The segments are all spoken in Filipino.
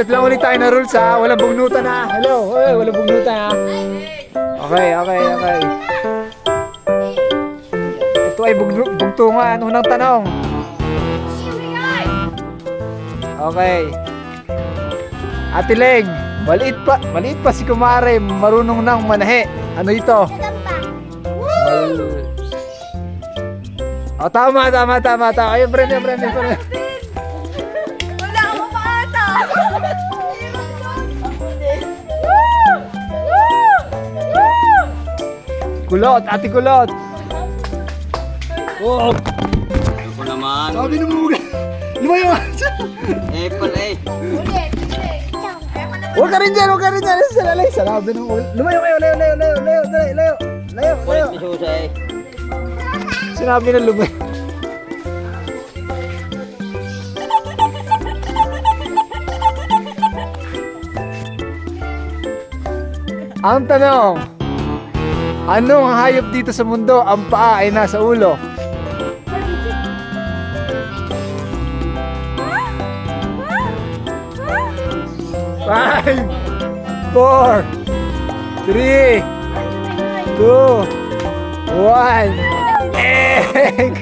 set lang ulit tayo na rules ha. Walang bugnutan ha. Hello, hey, walang bugnutan ha. Okay. Ito ay bugtungan. Unang tanong. Okay. Ate Leng, maliit pa si Kumare, marunong nang manahe. Ano ito? Tama. Ayun, Brenda. Wala ako pa ata. Kulot, ate kulot. Oh. Ano ko naman? Sabi na mo. Lumayo. Apple eh. Huwag ka rin dyan. Sabi na mo. Lumayo kayo, layo. Kulit ni Susa eh. Sinabi na lumayo. Ang tanong, anong hayop dito sa mundo ang paa ay nasa ulo? Five, 4, 3, 2, 1. Egg!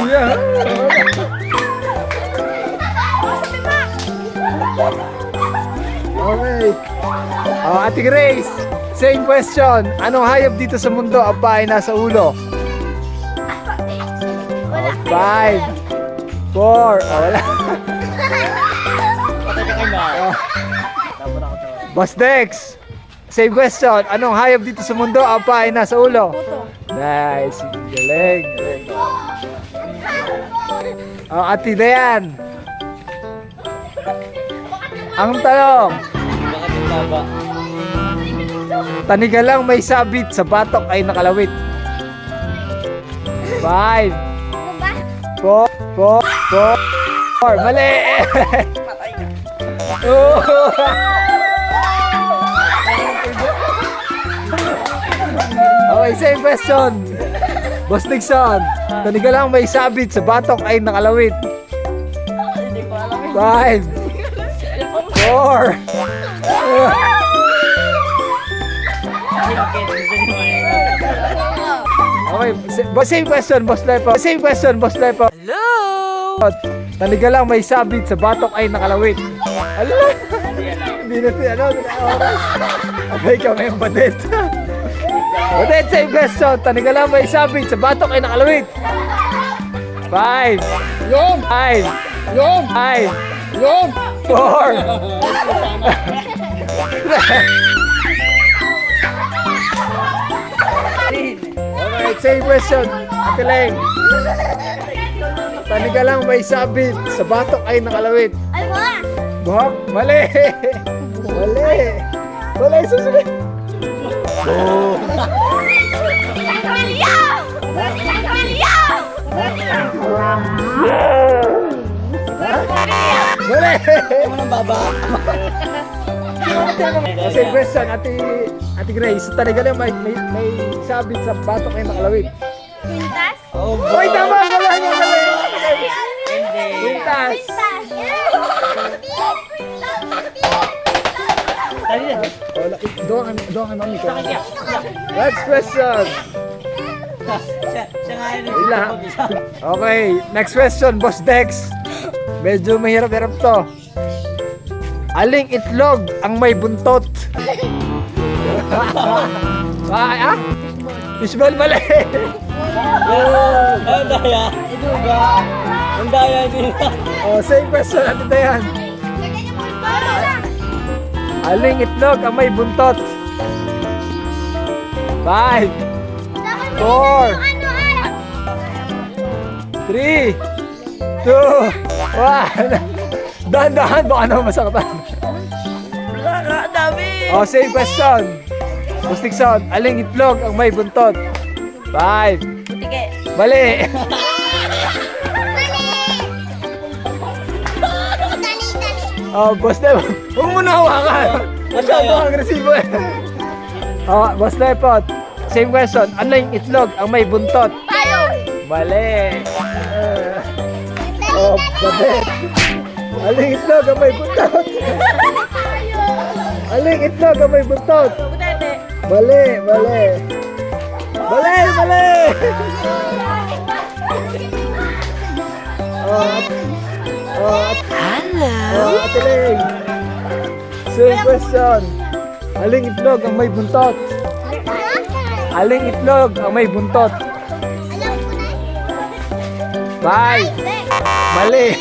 Yeah. Okay. Ate Grace, same question. Anong hayop dito sa mundo ang paa ay nasa ulo? 5, 4, wala. Boss Dex, same question. Anong hayop dito sa mundo ang paa ay nasa ulo? Nice, galing. Ate Dayan, ang tanong, Bakit yung baba? tanigalang may sabit sa batok ay nakalawit. 5, 4, mali. Oh. Okay, same question. Boss Dixon, tanigalang may sabit sa batok ay nakalawit. 5, 4. Okay, same question, Boss Lepo. Hello! Tanigalang may sabit sa batok ay nakalawit. Hello? Hindi na oras. Okay, ikaw ngayon, Badet. Badet, same question. Tanigalang may sabit sa batok ay nakalawit. 5, 4. Okay, same question. Ate Leng. Tanigalang may sabit sa batok ay nakalawit. Ay, wala. Buhok? Mali! Mali, susunod. Oh. Mali! Ano nang baba? Same question, Ate Grace. Tanigalang may sabit sa batok ay nakalawit. Pintas? Oh, Hoy, tama! Wala niya, mali! Hindi. Pintas! Doon ang mami ko. Next question. Siya nga yun. Okay, next question, Boss Dex. Medyo mahirap-hirap to. Aling itlog ang may buntot? Fishball, mali! Ang daya. Iduga. Ang daya din. Same question, Ate Dayan. Aling itlog ang may buntot? 5, 4, 3, 2, 1. Dahan-dahan, baka naman masaktan. Wala, dami. Same question. Boss Dixon, aling itlog ang may buntot? 5. Butige. Mali. Boss Lepot. Huwag mo na hawakan. Masyado agresibo eh. Boss Lepot. Same question. Aling itlog ang may buntot? Payo. Mali. Badet. Aling itlog ang may buntot? Aling itlog ang may buntot? Butete. Mali, mali. Mali, mali. Ate Ling. Same question. Aling itlog ang may buntot? Aling itlog ang may buntot? Bye. Mali.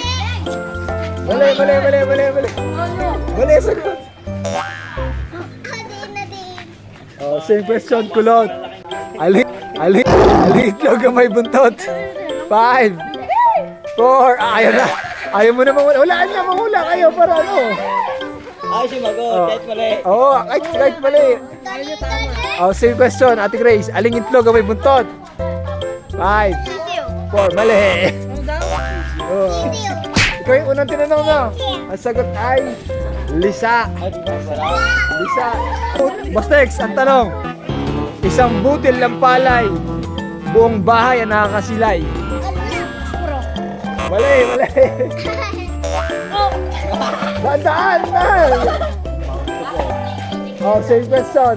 Mali, mali, mali, mali, mali. Mali, sagot. Same question, kulot. Aling itlog ang may buntot? 5, 4, ayaw na. Ayaw mo na mawala. Walaan na, mawala kayo para ano. Ay, sumagot. Kahit mali. Oo, kahit mali. Same question, Ate Grace. Aling itlog ang may buntot? 5, 4, mali. Ikaw yung unang tinanong mo. Ang sagot ay Lisa. Lisa. Bastex, ang tanong. Isang butil ng palay, buong bahay ang nakakasilay. Mali, mali. Daan. Same question.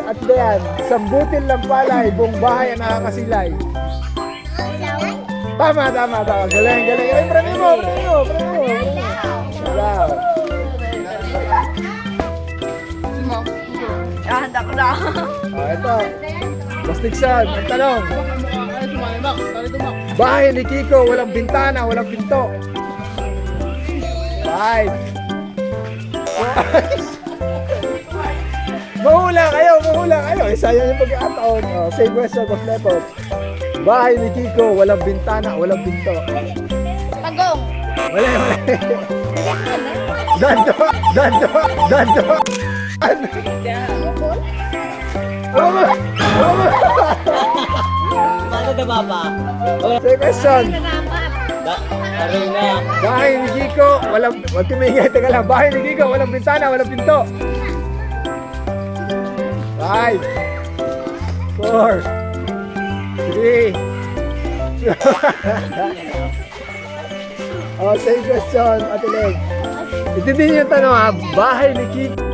At Dayan. Isang butil ng palay, buong bahay ang nakakasilay. Tama. Galing. Ay, premi mo. Wow. Handa ko na. Ito. Bastiksan, ang tanong. Bahay ni Kiko, walang bintana, walang pinto. 5. Mahula kayo. Sayang yung pag-aataon. Same question, Boss Lepot. Bahay ni Kiko, walang bintana, walang pinto. Pagong. Mali. Dando. Paano na baba? Same question. Karina. Bahay ni Kiko, wag tumingin, teka lang. Bahay ni Kiko, walang bintana, walang pinto. 5, 4, 3. Same question, Ate Leg. Ito din yung tanong ha, bahay ni Kiko.